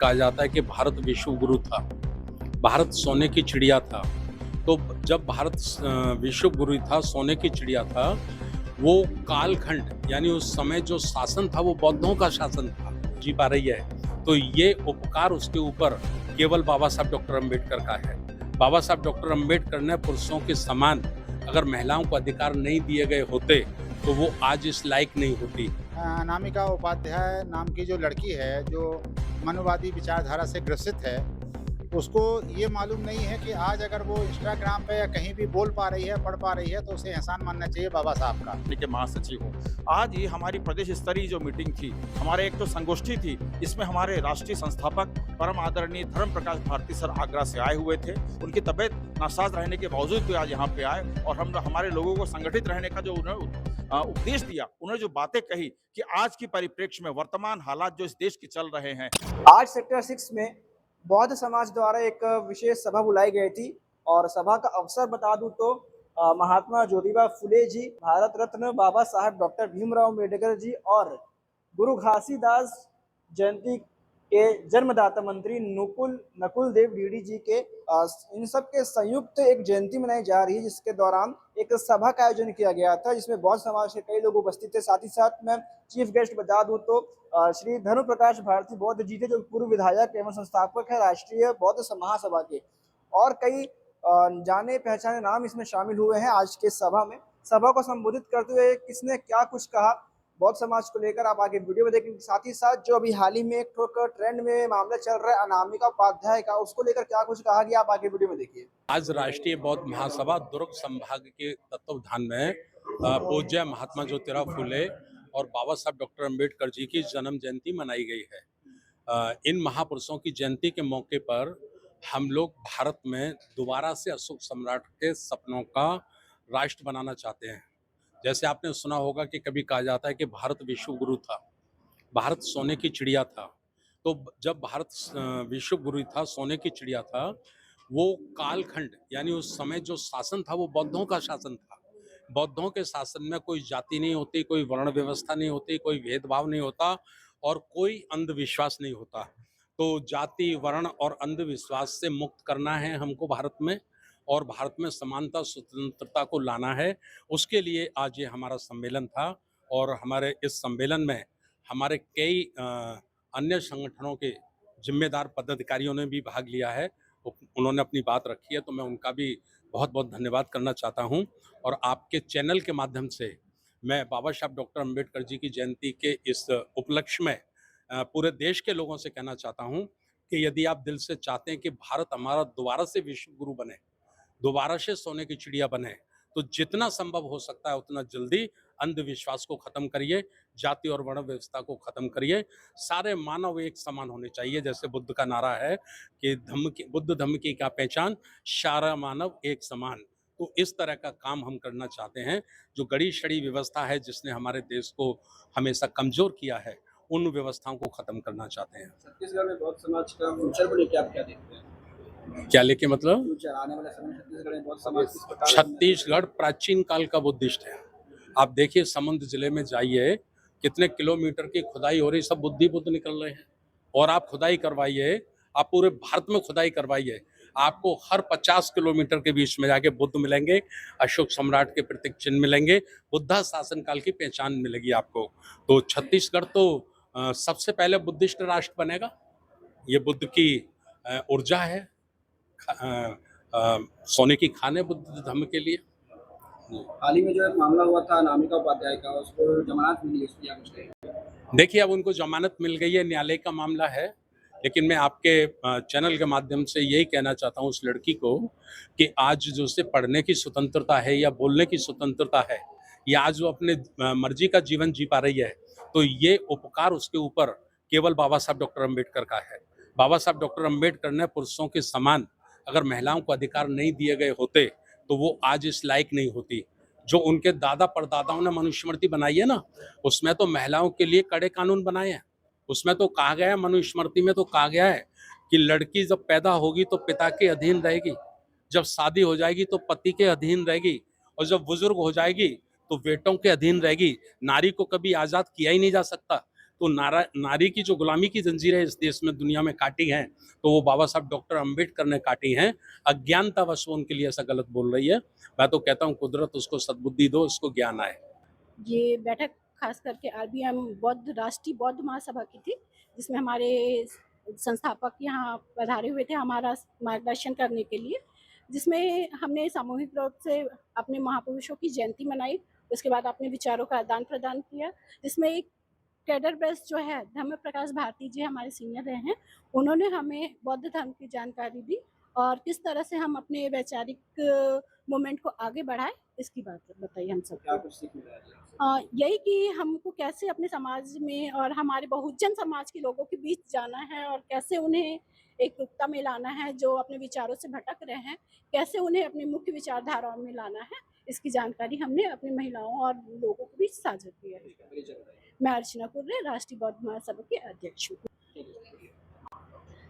कहा जाता है कि भारत विश्व गुरु था, भारत सोने की चिड़िया था। तो जब भारत विश्व गुरु था, सोने की चिड़िया था, वो कालखंड यानी उस समय जो शासन था वो बौद्धों का शासन था, जी पा रही है। तो ये उपकार उसके ऊपर केवल बाबा साहब डॉक्टर अम्बेडकर का है। बाबा साहब डॉक्टर अम्बेडकर ने पुरुषों के समान अगर महिलाओं को अधिकार नहीं दिए गए होते तो वो आज इस लायक नहीं होती। अनामिका उपाध्याय नाम की जो लड़की है, जो मनुवादी विचारधारा से ग्रसित है, उसको ये मालूम नहीं है कि आज अगर वो इंस्टाग्राम पे या कहीं भी बोल पा रही है, पढ़ पा रही है, तो उसे एहसान मानना चाहिए बाबा साहब का। के महासचिव हो। आज ही हमारी प्रदेश स्तरीय जो मीटिंग थी, हमारे एक तो संगोष्ठी थी, इसमें हमारे राष्ट्रीय संस्थापक परम आदरणीय धर्म प्रकाश भारती सर आगरा से आए हुए थे। उनकी तबीयत नासाज रहने के बावजूद भी आज यहाँ पे आए और हम हमारे लोगों को संगठित रहने का जो उन्होंने उपदेश दिया, उन्होंने जो बातें कही कि आज की परिप्रेक्ष्य में वर्तमान हालात जो इस देश के चल रहे हैं। आज सेक्टर 6 में बौद्ध समाज द्वारा एक विशेष सभा बुलाई गई थी और सभा का अवसर बता दूं तो महात्मा ज्योतिबा फुले जी, भारत रत्न बाबा साहब डॉक्टर भीमराव अम्बेडकर जी और गुरु घासीदास जयंती के जन्मदाता मंत्री नकुल देव डीडी जी के इन सब के संयुक्त एक जयंती मनाई जा रही है, जिसके दौरान एक सभा का आयोजन किया गया था जिसमें बौद्ध समाज के कई लोग उपस्थित थे। साथ ही साथ मैं चीफ गेस्ट बता दूं तो श्री धर्म प्रकाश भारती बौद्ध जी थे, जो पूर्व विधायक एवं संस्थापक है राष्ट्रीय बौद्ध महासभा के, और कई जाने पहचाने नाम इसमें शामिल हुए हैं। आज के सभा में सभा को संबोधित करते हुए किसने क्या कुछ कहा बौद्ध समाज को लेकर आप आगे वीडियो में देखेंगे। साथ ही साथ जो अभी हाल ही में एक ट्रेंड में मामला चल रहा है अनामिका उपाध्याय का, उसको लेकर क्या कुछ कहा गया, आप आगे वीडियो में देखिए। आज राष्ट्रीय बौद्ध महासभा दुर्ग संभाग के तत्वावधान में पूज्य महात्मा ज्योतिराव फुले और बाबा साहब डॉक्टर अम्बेडकर जी की जन्म जयंती मनाई गई है। इन महापुरुषों की जयंती के मौके पर हम लोग भारत में दोबारा से अशोक सम्राट के सपनों का राष्ट्र बनाना चाहते हैं। जैसे आपने सुना होगा कि कभी कहा जाता है कि भारत विश्व गुरु था, भारत सोने की चिड़िया था। तो जब भारत विश्व गुरु था, सोने की चिड़िया था, वो कालखंड यानी उस समय जो शासन था वो बौद्धों का शासन था। बौद्धों के शासन में कोई जाति नहीं होती, कोई वर्ण व्यवस्था नहीं होती, कोई भेदभाव नहीं होता और कोई अंधविश्वास नहीं होता। तो जाति, वर्ण और अंधविश्वास से मुक्त करना है हमको भारत में, और भारत में समानता स्वतंत्रता को लाना है। उसके लिए आज ये हमारा सम्मेलन था और हमारे इस सम्मेलन में हमारे कई अन्य संगठनों के जिम्मेदार पदाधिकारियों ने भी भाग लिया है। उन्होंने अपनी बात रखी है, तो मैं उनका भी बहुत बहुत धन्यवाद करना चाहता हूं। और आपके चैनल के माध्यम से मैं बाबा साहब डॉक्टर अम्बेडकर जी की जयंती के इस उपलक्ष्य में पूरे देश के लोगों से कहना चाहता हूं कि यदि आप दिल से चाहते हैं कि भारत हमारा दोबारा से विश्व गुरु बने, दोबारा से सोने की चिड़िया बने, तो जितना संभव हो सकता है उतना जल्दी अंधविश्वास को खत्म करिए, जाति और वर्ण व्यवस्था को खत्म करिए। सारे मानव एक समान होने चाहिए, जैसे बुद्ध का नारा है कि बुद्ध धम्म की क्या पहचान, सारा मानव एक समान। तो इस तरह का काम हम करना चाहते हैं। जो गड़ी सड़ी व्यवस्था है जिसने हमारे देश को हमेशा कमजोर किया है, उन व्यवस्थाओं को खत्म करना चाहते हैं। छत्तीसगढ़ में बौद्ध समाज का फ्यूचर को लेके आप क्या देखते हैं? क्या लेके मतलब? फ्यूचर आने वाले समय में छत्तीसगढ़ में बौद्ध समाज किस प्रकार छत्तीसगढ़ प्राचीन काल का बुद्धिस्ट है। आप देखिए समुद्र जिले में जाइए, कितने किलोमीटर की खुदाई हो रही, सब बुद्ध निकल रहे हैं। और आप खुदाई करवाइए, आप पूरे भारत में खुदाई करवाइए, आपको हर 50 किलोमीटर के बीच में जाके बुद्ध मिलेंगे, अशोक सम्राट के प्रतीक चिन्ह मिलेंगे, बुद्धा शासन काल की पहचान मिलेगी आपको। तो छत्तीसगढ़ तो सबसे पहले बुद्धिस्ट राष्ट्र बनेगा। ये बुद्ध की ऊर्जा है, सोने की खान है बुद्ध धर्म के लिए। हाल ही में जो एक मामला हुआ था अनामिका उपाध्याय का, उसको जमानत मिली, उसकी क्या कुछ कहेंगे? देखिए, अब उनको जमानत मिल गई है, न्यायालय का मामला है। लेकिन मैं आपके चैनल के माध्यम से यही कहना चाहता हूँ उस लड़की को कि आज जो उसे पढ़ने की स्वतंत्रता है या बोलने की स्वतंत्रता है, या आज वो अपने मर्जी का जीवन जी पा रही है, तो ये उपकार उसके ऊपर केवल बाबा साहब डॉक्टर अम्बेडकर का है। बाबा साहब डॉक्टर अम्बेडकर ने पुरुषों के समान अगर महिलाओं को अधिकार नहीं दिए गए होते तो वो आज इस लायक नहीं होती। जो उनके दादा परदादाओं ने मनुस्मृति बनाई है ना, उसमें तो महिलाओं के लिए कड़े कानून बनाए हैं। उसमें तो कहा गया है, मनुस्मृति में तो कहा गया है कि लड़की जब पैदा होगी तो पिता के अधीन रहेगी, जब शादी हो जाएगी तो पति के अधीन रहेगी, और जब बुजुर्ग हो जाएगी तो बेटों के अधीन रहेगी। नारी को कभी आज़ाद किया ही नहीं जा सकता। तो नारी की जो गुलामी की जंजीरें इस देश में दुनिया में काटी हैं, तो वो बाबा साहब डॉक्टर अम्बेडकर ने काटी हैं। अज्ञानतावश वो उनके लिए ऐसा गलत बोल रही है। मैं तो कहता हूँ कुदरत उसको सद्बुद्धि दो, उसको ज्ञान आए। ये बैठक खास करके आरबीएम राष्ट्रीय बौद्ध महासभा की थी, जिसमें हमारे संस्थापक यहाँ पधारे हुए थे हमारा मार्गदर्शन करने के लिए, जिसमें हमने सामूहिक रूप से अपने महापुरुषों की जयंती मनाई। उसके बाद अपने विचारों का आदान प्रदान किया, जिसमें एक कैडर बेस्ट जो है धर्म प्रकाश भारती जी हमारे सीनियर रहे हैं, उन्होंने हमें बौद्ध धर्म की जानकारी दी और किस तरह से हम अपने वैचारिक मूवमेंट को आगे बढ़ाए, इसकी बात बताई हम क्या सबको। कुछ सीख मिला है आपसे? यही कि हमको कैसे अपने समाज में और हमारे बहुजन समाज के लोगों के बीच जाना है और कैसे उन्हें एकरूपता में लाना है, जो अपने विचारों से भटक रहे हैं, कैसे उन्हें अपनी मुख्य विचारधाराओं में लाना है, इसकी जानकारी हमने अपनी महिलाओं और लोगों के बीच साझा की है। परिचय बताइए। मैं अर्चना कुर्रे, राष्ट्रीय बौद्ध महासभा की अध्यक्ष हूँ। ठीक है।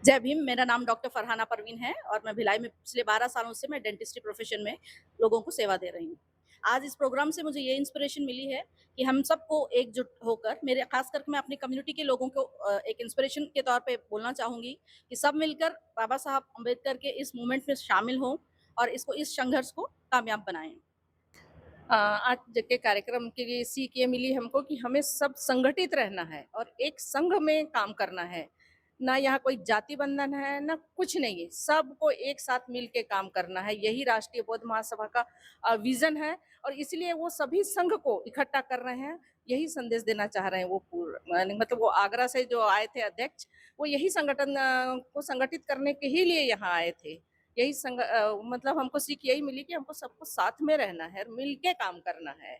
जय भीम। मेरा नाम डॉक्टर फरहाना परवीन है और मैं भिलाई में पिछले 12 सालों से मैं डेंटिस्ट्री प्रोफेशन में लोगों को सेवा दे रही हूँ। आज इस प्रोग्राम से मुझे ये इंस्पिरेशन मिली है कि हम सबको एकजुट होकर, मेरे खास करके मैं अपनी कम्युनिटी के लोगों को एक इंस्पिरेशन के तौर पे बोलना चाहूँगी कि सब मिलकर बाबा साहब अम्बेडकर के इस मूवमेंट में शामिल हों और इस संघर्ष को कामयाब बनाएं। आज के कार्यक्रम के लिए सीख ये मिली हमको कि हमें सब संगठित रहना है और एक संघ में काम करना है। ना यहाँ कोई जाति बंधन है, ना कुछ नहीं है, सबको एक साथ मिल के काम करना है। यही राष्ट्रीय बौद्ध महासभा का विजन है और इसलिए वो सभी संघ को इकट्ठा कर रहे हैं, यही संदेश देना चाह रहे हैं। वो मतलब वो आगरा से जो आए थे अध्यक्ष, वो यही संगठन को संगठित करने के ही लिए यहाँ आए थे। यही मतलब हमको सीख यही मिली कि हमको सबको साथ में रहना है और मिल के काम करना है।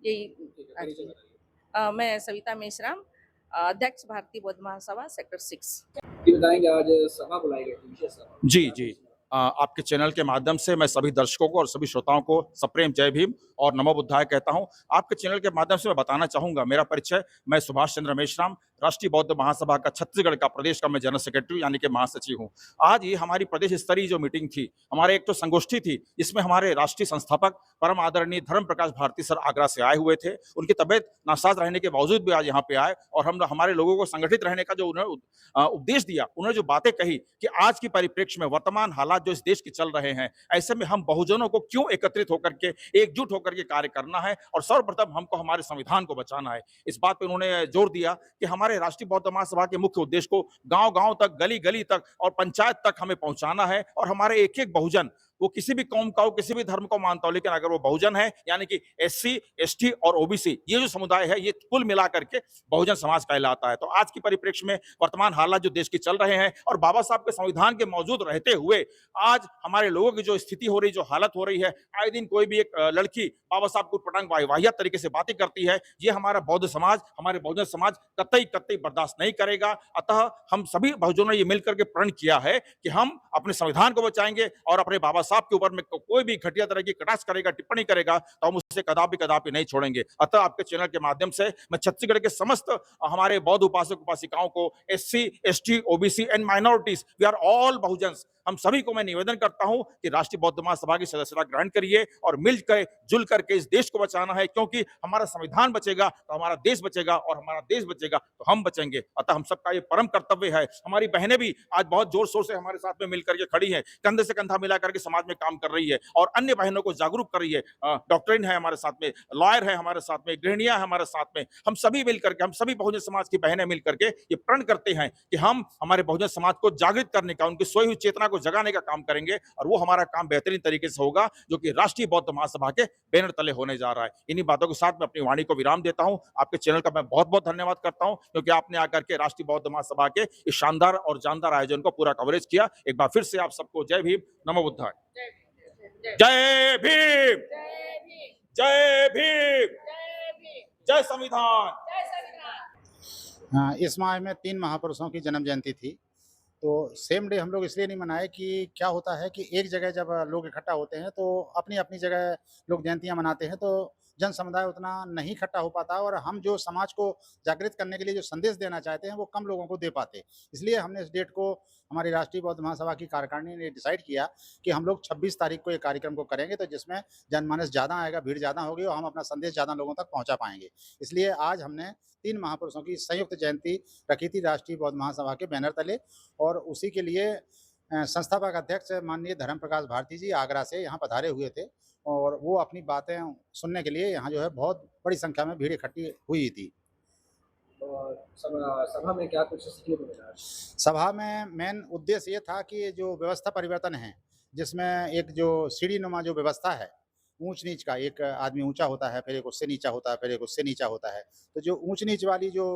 यही ठीक है, परिचय बताइए। मैं सविता मेश्राम, अध्यक्ष भारतीय बौद्ध महासभा सेक्टर 6। ये बताएंगे आज सभा बुलाई गई थी, विशेष सभा। जी जी। आपके चैनल के माध्यम से मैं सभी दर्शकों को और सभी श्रोताओं को सप्रेम जय भीम और नमो बुद्धाय कहता हूं। आपके चैनल के माध्यम से मैं बताना चाहूंगा, मेरा परिचय, मैं सुभाष चंद्र मेश्राम, राष्ट्रीय बौद्ध महासभा का छत्तीसगढ़ का प्रदेश का मैं जनरल सेक्रेटरी यानी कि महासचिव हूं। आज ये हमारी प्रदेश स्तरीय जो मीटिंग थी, हमारे एक तो संगोष्ठी थी, इसमें हमारे राष्ट्रीय संस्थापक परम आदरणीय धर्म प्रकाश भारती सर आगरा से आए हुए थे। उनकी तबियत नासाज रहने के बावजूद भी आज यहाँ पे आए और हम हमारे लोगों को संगठित रहने का जो उन्होंने उपदेश दिया, उन्होंने जो बातें कही कि आज की परिप्रेक्ष्य में वर्तमान हालात जो इस देश के चल रहे हैं, ऐसे में हम बहुजनों को क्यों एकत्रित होकर के, एकजुट होकर के कार्य करना है और सर्वप्रथम हमको हमारे संविधान को बचाना है। इस बात पर उन्होंने जोर दिया कि हमारे राष्ट्रीय बौद्ध महासभा के मुख्य उद्देश्य को गांव-गांव तक, गली-गली तक और पंचायत तक हमें पहुंचाना है और हमारे एक-एक बहुजन, वो किसी भी कौम का हो, किसी भी धर्म को मानता हो, लेकिन अगर वो बहुजन है यानी कि एससी, एसटी और ओबीसी, ये जो समुदाय है, ये कुल मिला करके बहुजन समाज कहलाता है। तो आज की परिप्रेक्ष्य में वर्तमान हालात जो देश की चल रहे हैं और बाबा साहब के संविधान के मौजूद रहते हुए आज हमारे लोगों की जो स्थिति हो रही, जो हालत हो रही है, आए दिन कोई भी एक लड़की बाबा साहब को पटांग वाहियात तरीके से बातें करती है, ये हमारा बौद्ध समाज, हमारे बहुजन समाज कतई बर्दाश्त नहीं करेगा। अतः हम सभी बहुजनों ने ये मिलकर के प्रण किया है कि हम अपने संविधान को बचाएंगे और अपने बाबा साहब के ऊपर में कोई भी घटिया तरह की कटाक्ष करेगा, टिप्पणी करेगा, तो हम उससे कदापि नहीं छोड़ेंगे। अतः आपके चैनल के माध्यम से मैं छत्तीसगढ़ के समस्त हमारे बौद्ध उपासक उपासिकाओं को, SC, ST, OBC and minorities, we are all Bahujans, हम सभी को मैं निवेदन करता हूं कि राष्ट्रीय बौद्ध महासभा की सदस्यता ग्रहण करिए और मिलकर जुल करके इस देश को बचाना है, क्योंकि हमारा संविधान बचेगा तो हमारा देश बचेगा और हमारा देश बचेगा तो हम बचेंगे। अतः हम सबका ये परम कर्तव्य है। हमारी बहनें भी आज बहुत जोर शोर से हमारे साथ में मिलकर के खड़ी हैं, कंधे से कंधा मिला करके समाज में काम कर रही है और अन्य बहनों को जागरूक कर रही है। डॉक्टरीन है हमारे साथ में, लॉयर है हमारे साथ में, गृहिणियां हमारे साथ में, हम सभी मिलकर के, हम सभी बहुजन समाज की बहनें मिलकर के ये प्रण करते हैं कि हम हमारे बहुजन समाज को जागृत करने का, उनकी सोई हुई चेतना को जगाने का काम करेंगे और वो हमारा काम बेहतरीन तरीके से होगा, जो कि राष्ट्रीय बौद्ध महासभा के बैनर तले होने जा रहा है। इन्हीं बातों के साथ मैं अपनी वाणी को विराम देता हूं। आपके चैनल का मैं बहुत बहुत धन्यवाद करता हूं, क्योंकि आपने आकर के राष्ट्रीय बौद्ध महासभा के इस शानदार और जानदार आयोजन को पूरा कवरेज किया। एक बार फिर से आप सबको जय भीम, नमो बुद्धाय। जय भीम, जय भीम, जय संविधान। इस माह में 3 महापुरुषों की जन्म जयंती थी, तो सेम डे हम लोग इसलिए नहीं मनाए कि क्या होता है कि एक जगह जब लोग इकट्ठा होते हैं तो अपनी अपनी जगह लोग जयंतियां मनाते हैं, तो जन समुदाय उतना नहीं इकट्ठा हो पाता और हम जो समाज को जागृत करने के लिए जो संदेश देना चाहते हैं वो कम लोगों को दे पाते। इसलिए हमने इस डेट को हमारी राष्ट्रीय बौद्ध महासभा की कार्यकारिणी ने डिसाइड किया कि हम लोग 26 तारीख को ये कार्यक्रम को करेंगे, तो जिसमें जनमानस ज़्यादा आएगा, भीड़ ज़्यादा होगी और हम अपना संदेश ज़्यादा लोगों तक पहुँचा पाएंगे। इसलिए आज हमने 3 महापुरुषों की संयुक्त जयंती रखी थी राष्ट्रीय बौद्ध महासभा के बैनर तले, और उसी के लिए संस्थापक अध्यक्ष माननीय धर्म प्रकाश भारती जी आगरा से यहाँ पधारे हुए थे और वो अपनी बातें सुनने के लिए यहाँ जो है बहुत बड़ी संख्या में भीड़ इकट्ठी हुई थी। और सभा में क्या कुछ सीखने को मिला? सभा में मेन उद्देश्य ये था कि जो व्यवस्था परिवर्तन है, जिसमें एक जो सीढ़ी नुमा जो व्यवस्था है, ऊंच नीच का, एक आदमी ऊंचा होता है, फिर एक उससे नीचा होता है, फिर एक उससे नीचा होता है, तो जो ऊंच नीच वाली जो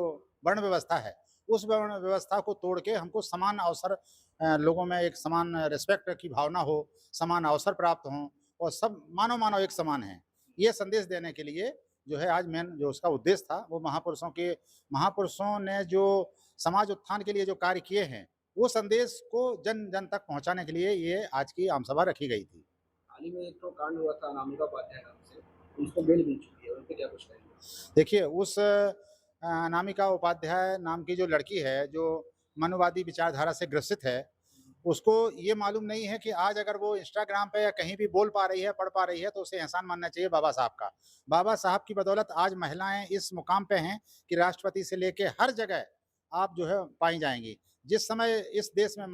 वर्ण व्यवस्था है, उस वर्ण व्यवस्था को तोड़ के हमको समान अवसर, लोगों में एक समान रिस्पेक्ट की भावना हो, समान अवसर प्राप्त हों और सब मानव एक समान है, ये संदेश देने के लिए जो है आज मेन जो उसका उद्देश्य था, वो महापुरुषों ने जो समाज उत्थान के लिए जो कार्य किए हैं, वो संदेश को जन जन तक पहुंचाने के लिए ये आज की आम सभा रखी गई थी। हाल ही में एक तो कांड हुआ था अनामिका उपाध्याय नाम से, उसको बेल मिल चुकी है, उन पे क्या कुछ कहेंगे? देखिए, उस अनामिका उपाध्याय नाम की जो लड़की है, जो मनुवादी विचारधारा से ग्रसित है, उसको ये मालूम नहीं है कि आज अगर वो इंस्टाग्राम पे या कहीं भी बोल पा रही है, पढ़ पा रही है, तो उसे एहसान मानना चाहिए बाबा साहब का। बाबा साहब की बदौलत आज महिलाएं इस मुकाम पे हैं कि राष्ट्रपति से लेके हर जगह आप जो है पाई जाएंगी। जिस समय इस देश में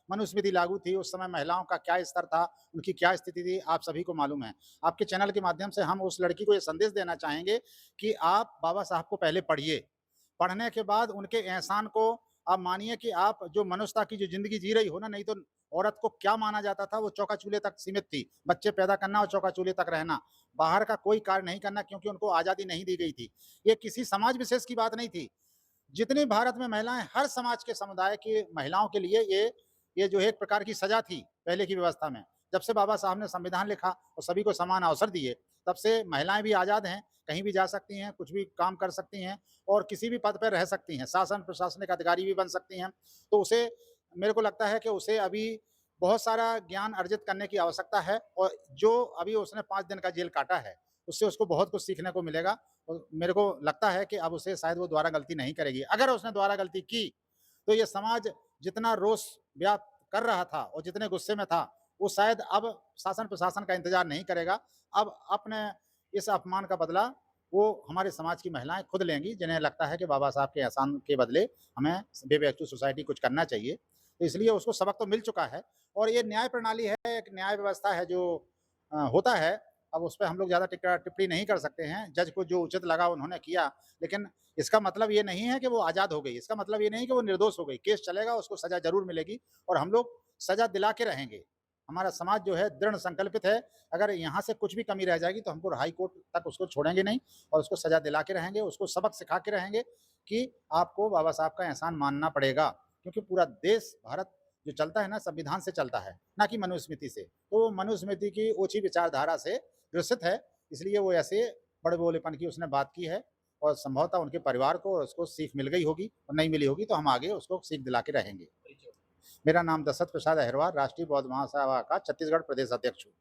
मनुस्मृति लागू थी, उस समय महिलाओं का क्या स्तर था, उनकी क्या स्थिति थी, आप सभी को मालूम है। आपके चैनल के माध्यम से हम उस लड़की को ये संदेश देना चाहेंगे कि आप बाबा साहब को पहले पढ़िए, पढ़ने के बाद उनके एहसान को आप मानिए कि आप जो मनुष्यता की जो जिंदगी जी रही हो ना, नहीं तो औरत को क्या माना जाता था, वो चौका चूल्हे तक सीमित थी, बच्चे पैदा करना और चौका चूल्हे तक रहना, बाहर का कोई कार्य नहीं करना, क्योंकि उनको आज़ादी नहीं दी गई थी। ये किसी समाज विशेष की बात नहीं थी। जितनी भारत में महिलाएं, हर समाज के समुदाय की महिलाओं के लिए ये जो है एक प्रकार की सजा थी पहले की व्यवस्था में। जब से बाबा साहब ने संविधान लिखा और सभी को समान अवसर दिए, तब से महिलाएं भी आज़ाद हैं, कहीं भी जा सकती हैं, कुछ भी काम कर सकती हैं और किसी भी पद पर रह सकती हैं, शासन प्रशासनिक अधिकारी भी बन सकती हैं। तो उसे, मेरे को लगता है कि उसे अभी बहुत सारा ज्ञान अर्जित करने की आवश्यकता है, और जो अभी उसने 5 दिन का जेल काटा है, उससे उसको बहुत कुछ सीखने को मिलेगा। और मेरे को लगता है कि अब उसे शायद वो दोबारा गलती नहीं करेगी। अगर उसने दोबारा गलती की, तो ये समाज जितना रोष व्याप्त कर रहा था और जितने गुस्से में था, वो शायद अब शासन प्रशासन का इंतजार नहीं करेगा। अब अपने इस अपमान का बदला वो हमारे समाज की महिलाएं खुद लेंगी, जिन्हें लगता है कि बाबा साहब के एहसान के बदले हमें वे बैक टू सोसाइटी कुछ करना चाहिए। तो इसलिए उसको सबक तो मिल चुका है, और ये न्याय प्रणाली है, एक न्याय व्यवस्था है जो होता है। अब उस पर हम लोग ज़्यादा टिप्पणी नहीं कर सकते हैं। जज को जो उचित लगा उन्होंने किया, लेकिन इसका मतलब ये नहीं है कि वो आज़ाद हो गई, इसका मतलब ये नहीं कि वो निर्दोष हो गई। केस चलेगा, उसको सज़ा ज़रूर मिलेगी और हम लोग सज़ा दिला के रहेंगे। हमारा समाज जो है दृढ़ संकल्पित है, अगर यहाँ से कुछ भी कमी रह जाएगी तो हमको हाई कोर्ट तक उसको छोड़ेंगे नहीं और उसको सज़ा दिला के रहेंगे, उसको सबक सिखा के रहेंगे कि आपको बाबा साहब का एहसान मानना पड़ेगा। क्योंकि पूरा देश, भारत जो चलता है ना, संविधान से चलता है, ना कि मनुस्मृति से। तो मनुस्मृति की ओछी विचारधारा से ग्रसित है, इसलिए वो ऐसे बड़े बोलेपन की उसने बात की है, और संभवतः उनके परिवार को और उसको सीख मिल गई होगी, और नहीं मिली होगी तो हम आगे उसको सीख दिला के रहेंगे। मेरा नाम दशरथ प्रसाद अहिरवार, राष्ट्रीय बौद्ध महासभा का छत्तीसगढ़ प्रदेश अध्यक्ष हूँ।